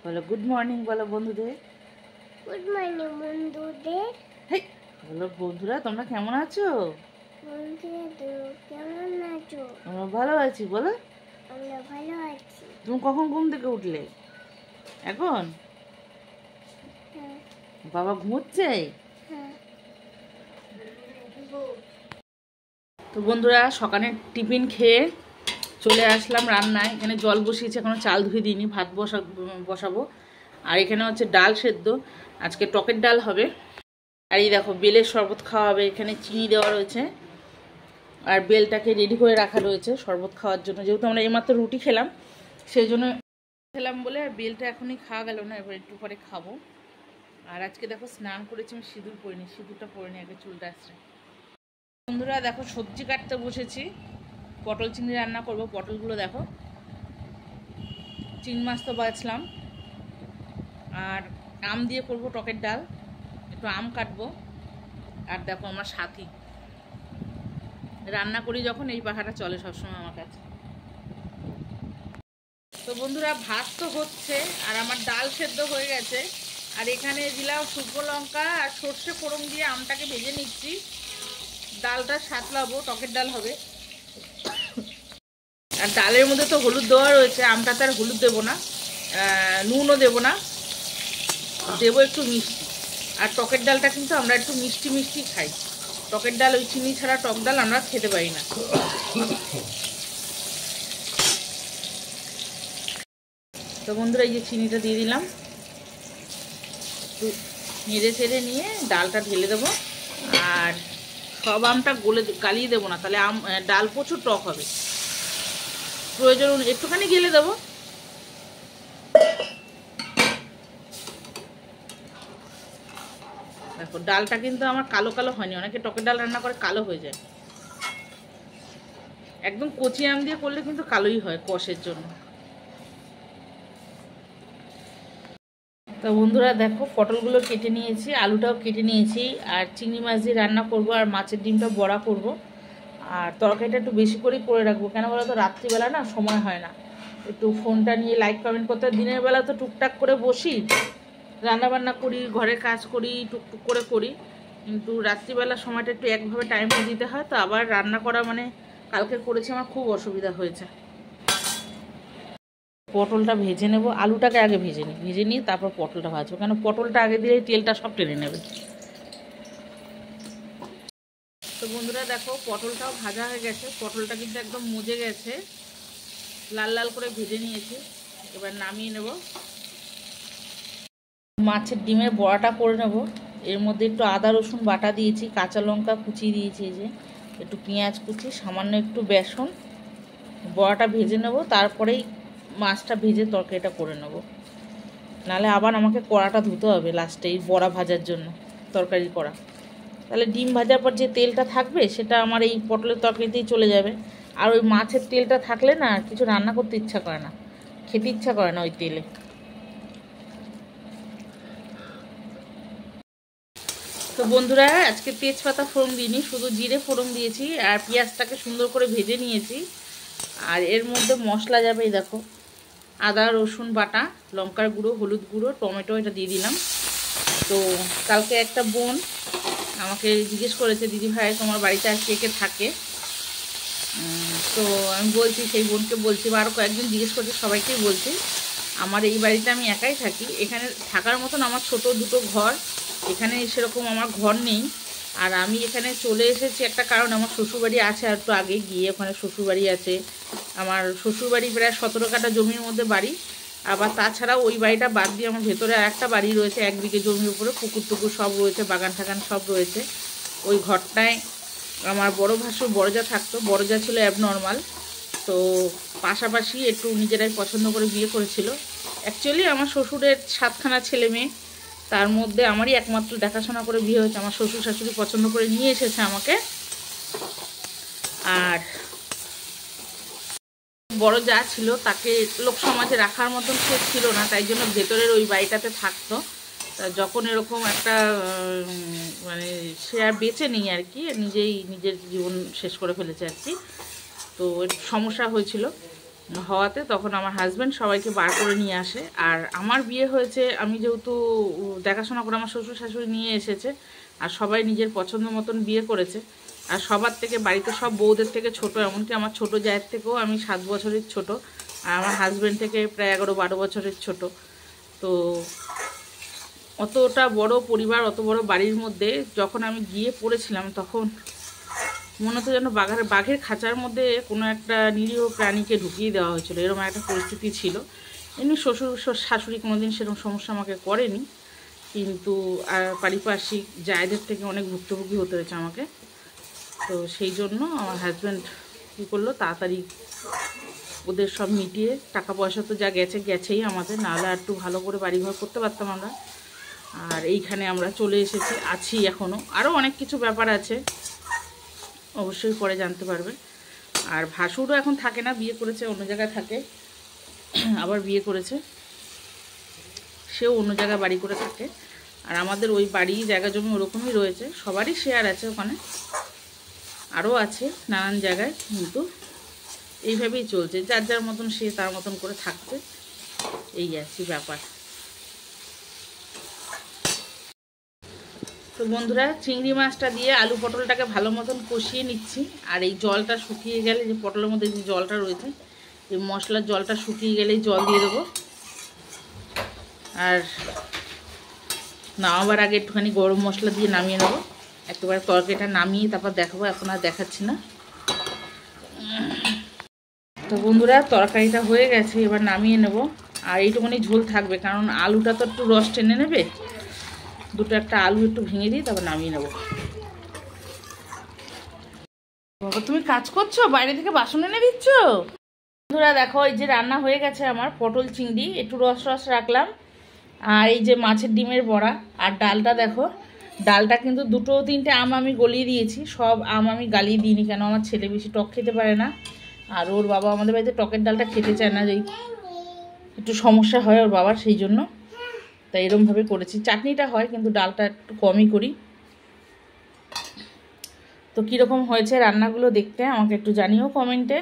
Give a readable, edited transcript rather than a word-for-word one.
বলো good morning বলো বন্ধুদের। গুড মর্নিং বন্ধুদের। হেই বলো বন্ধুরা, তোমরা কেমন আছো? বন্ধুরা তুমি কেমন আছো? আমরা ভালো আছি। বলো আমরা ভালো আছি। তুমি কখন ঘুম থেকে উঠলে? এখন হ্যাঁ বাবা ঘুমোচ্ছে। হ্যাঁ। তো বন্ধুরা সকালে টিফিন খেয়ে চলে আসলাম রান্নায়। এখানে জল বসিয়েছি, এখনো চাল ধুয়ে দিইনি, ভাত বসাবো। আর এখানে হচ্ছে ডাল সেদ্ধ, আজকে টকের ডাল হবে। আর এই দেখো বেলের শরবত খাওয়া হবে, এখানে চিনি দেওয়া রয়েছে আর বেলটাকে রেডি করে রাখা রয়েছে শরবত খাওয়ার জন্য। যেহেতু আমরা এইমাত্র রুটি খেলাম সেই জন্য খেলাম বলে আর বেলটা এখনই খাওয়া গেল না, এবার একটু পরে খাবো। আর আজকে দেখো স্নান করেছি, আমি সিঁদুর পরিনি, সিঁদুরটা পরিনি, আগে চুলটা আসছে। বন্ধুরা দেখো সবজি কাটতে বসেছি, পটল চিংড়ি রান্না করব। পটলগুলো দেখো, চিংড়ি মাছ তো বাছলাম, আর আম দিয়ে করব টকের ডাল। একটু আম কাটবো। আর দেখো আমার সাথী রান্না করি যখন এই পাখাটা চলে সবসময় আমার কাছে। তো বন্ধুরা ভাত তো হচ্ছে আর আমার ডাল সেদ্ধ হয়ে গেছে। আর এখানে দিলাম শুকনো লঙ্কা আর সর্ষে ফোড়ন দিয়ে আমটাকে ভেজে নিচ্ছি। ডালটা সাতলাবো, টকের ডাল হবে। আর ডালের মধ্যে তো হলুদ দেওয়া রয়েছে, আমটাতে আর হলুদ দেবো না, নুনও দেবো না, দেবো একটু মিষ্টি। আর টকের ডালটা কিন্তু আমরা একটু মিষ্টি মিষ্টি খাই। টকের ডাল ওই চিনি ছাড়া টক ডাল আমরা খেতে পারি না। তো বন্ধুরা এই যে চিনিটা দিয়ে দিলাম, একটু নেড়ে চেড়ে নিয়ে ডালটা ঢেলে দেবো। আর সব আমটা গালিয়ে দেবো না, তাহলে ডাল প্রচুর টক হবে। প্রয়োজন একটুখানি গেলে দেবো। দেখো ডালটা কিন্তু আমার কালো কালো হয়নি, অনেকে টকের ডাল রান্না করে কালো হয়ে যায়। একদম কচি আম দিয়ে করলে কিন্তু কালোই হয় কষের জন্য। তো বন্ধুরা দেখো পটলগুলো কেটে নিয়েছি, আলুটাও কেটে নিয়েছি, আর চিংড়ি মাছ দিয়ে রান্না করব, আর মাছের ডিমটা বড়া করব। আর তরকারিটা একটু বেশি করেই করে রাখবো, কেন বলো তো রাত্রিবেলা না সময় হয় না, একটু ফোনটা নিয়ে লাইক কমেন্ট করতে। দিনের বেলা তো টুকটাক করে বসি, রান্নাবান্না করি, ঘরের কাজ করি, টুকটুক করে করি, কিন্তু রাত্রিবেলা সময়টা একটু একভাবে টাইমটা দিতে হয়। তো আবার রান্না করা মানে কালকে করেছি, আমার খুব অসুবিধা হয়েছে। পটলটা ভেজে নেব, আলুটাকে আগে ভেজে নিয়ে তারপর পটলটা ভাজবো, কেন পটলটা আগে দিলে তেলটা সব টেনে নেবে। তো বন্ধুরা দেখো পটলটাও ভাজা হয়ে গেছে, পটলটা কিন্তু একদম মজে গেছে, লাল লাল করে ভেজে নিয়েছি। এবার নামিয়ে নেব। মাছের ডিমের বড়াটা করে নেব। এর মধ্যে একটু আদা রসুন বাটা দিয়েছি, কাঁচা লঙ্কা কুচিয়ে দিয়েছি, এই যে একটু পেঁয়াজ কুচি, সামান্য একটু বেসন। বড়াটা ভেজে নেব, তারপরেই মাছটা ভেজে তরকারিটা করে নেব, নাহলে আবার আমাকে কড়াটা ধুতে হবে লাস্টে এই বড়া ভাজার জন্য, তরকারি করা। তাহলে ডিম ভাজার পর যে তেলটা থাকবে সেটা আমার এই পটলের তরকারিতেই চলে যাবে। আর ওই মাছের তেলটা থাকলে না কিছু রান্না করতে ইচ্ছা করে না, খেতে ইচ্ছা করে না ওই তেলে। তো বন্ধুরা আজকে তেজপাতা ফোড়ন দিইনি, শুধু জিরে ফোড়ন দিয়েছি, আর পেঁয়াজটাকে সুন্দর করে ভেজে নিয়েছি। আর এর মধ্যে মশলা যাবে, এই দেখো আদা রসুন বাটা, লঙ্কার গুঁড়ো, হলুদ গুঁড়ো, টমেটো, এটা দিয়ে দিলাম। তো কালকে একটা বোন আমাকে জিজ্ঞেস করেছে, দিদি ভাই তোমার বাড়িতে আর কে কে থাকে। তো আমি বলছি, সেই বোনকে বলছি, বা আরও কয়েকজন জিজ্ঞেস করছে, সবাইকেই বলছি আমার এই বাড়িতে আমি একাই থাকি। এখানে থাকার মতন আমার ছোট দুটো ঘর, এখানে সেরকম আমার ঘর নেই। আর আমি এখানে চলে এসেছি একটা কারণ, আমার শ্বশুরবাড়ি আছে, আর একটু আগে গিয়ে ওখানে শ্বশুরবাড়ি আছে। আমার শ্বশুরবাড়ি প্রায় 17 কাঠা জমির মধ্যে বাড়ি। আবার তাছাড়া ওই বাড়িটা বাদ দিয়ে আমার ভেতরে আর একটা বাড়ি রয়েছে, 1 বিঘে জমির উপরে, পুকুর টুকুর সব রয়েছে, বাগান টাগান সব রয়েছে। ওই ঘরটায় আমার বড় ভাসুর বড়জা থাকতো, বড়জা ছিল অ্যাবনর্মাল। তো পাশাপাশি একটু নিজেরাই পছন্দ করে বিয়ে করেছিল। অ্যাকচুয়ালি আমার শ্বশুরের 7খানা ছেলে মেয়ে, তার মধ্যে আমারই একমাত্র দেখাশোনা করে বিয়ে হয়েছে। আমার শ্বশুর শাশুড়ি পছন্দ করে নিয়ে এসেছে আমাকে। আর বড় যা ছিল তাকে লোক সমাজে রাখার মতন সে ছিল না, তাই জন্য ভেতরের ওই বাড়িটাতে থাকতো। তা যখন এরকম একটা মানে সে আর বেঁচে নেই আর কি, নিজেই নিজের জীবন শেষ করে ফেলেছে আর কি। তো সমস্যা হয়েছিল, হওয়াতে তখন আমার হাজব্যান্ড সবাইকে বার করে নিয়ে আসে। আর আমার বিয়ে হয়েছে, আমি যেহেতু দেখাশোনা করে আমার শ্বশুর শাশুড়ি নিয়ে এসেছে, আর সবাই নিজের পছন্দ মতন বিয়ে করেছে। আর সবার থেকে বাড়িতে সব বউদের থেকে ছোট, এমনকি আমার ছোট জায়ের থেকেও আমি 7 বছরের ছোট, আর আমার হাজব্যান্ড থেকে প্রায় 11-12 বছরের ছোট। তো অতটা বড় পরিবার, অত বড় বাড়ির মধ্যে যখন আমি গিয়ে পড়েছিলাম, তখন মনে হতো যেন বাঘের খাঁচার মধ্যে কোনো একটা নিরীহ প্রাণীকে ঢুকিয়ে দেওয়া হয়েছিল, এরকম একটা পরিস্থিতি ছিল। এমনি শ্বশুর শাশুড়ি কোনোদিন সেরকম সমস্যা আমাকে করেনি, কিন্তু পারিপার্শ্বিক জায়দের থেকে অনেক ভুক্তভোগী হতে হয়েছে আমাকে। তো সেই জন্য আমার হাজব্যান্ড কী করলো, তাড়াতাড়ি ওদের সব মিটিয়ে, টাকা পয়সা তো যা গেছেই আমাদের, নাহলে আর একটু ভালো করে বাড়িঘর করতে পারতাম আমরা। আর এইখানে আমরা চলে এসেছি, আছি এখনও। আরও অনেক কিছু ব্যাপার আছে, অবশ্যই পরে জানতে পারবে। আর ভাসুরও এখন থাকে না, বিয়ে করেছে, অন্য জায়গায় থাকে, আবার বিয়ে করেছে, সেও অন্য জায়গায় বাড়ি করে থাকে। আর আমাদের ওই বাড়ি জায়গা জমি ওরকমই রয়েছে, সবারই শেয়ার আছে ওখানে, আরও আছে নানান জায়গায়, কিন্তু এইভাবেই চলছে, যার যার মতন সে তার মতন করে থাকছে, এই আর কি ব্যাপার। তো বন্ধুরা, চিংড়ি মাছটা দিয়ে আলু পটলটাকে ভালো মতন কষিয়ে নিচ্ছি। আর এই জলটা শুকিয়ে গেলে, যে পটলের মধ্যে যে জলটা রয়েছে, এই মশলার জলটা শুকিয়ে গেলেই জল দিয়ে দেবো। আর নামাবার আগে একটুখানি গরম মশলা দিয়ে নামিয়ে নেবো, একেবারে তরকারিটা নামিয়ে তারপর দেখাবো, এখন আর দেখাচ্ছি না। তো বন্ধুরা, তরকারিটা হয়ে গেছে, এবার নামিয়ে নেব। আর এইটুকুনি ঝোল থাকবে, কারণ আলুটা তো একটু রস টেনে নেবে। দুটো একটা আলু একটু ভেঙে দিই, তারপর নামিয়ে নেব। বাবা, তুমি কাজ করছো, বাইরে থেকে বাসন এনে দিচ্ছ? বন্ধুরা দেখো, এই যে রান্না হয়ে গেছে আমার পটল চিংড়ি, একটু রস রাখলাম। আর এই যে মাছের ডিমের বড়া, আর ডালটা দেখো, ডালটা কিন্তু 2-3টে আম আমি গলিয়ে দিয়েছি। সব আম আমি গালিয়ে দিইনি, কেন আমার ছেলে বেশি টক খেতে পারে না, আর ওর বাবা আমাদের বাড়িতে টকের ডালটা খেতে চায় না, যেই একটু সমস্যা হয় ওর বাবার, সেই জন্য তাই এরমভাবে করেছি। চাটনিটা হয়, কিন্তু ডালটা একটু কমই করি। তো কীরকম হয়েছে রান্নাগুলো দেখতে আমাকে একটু জানিও কমেন্টে।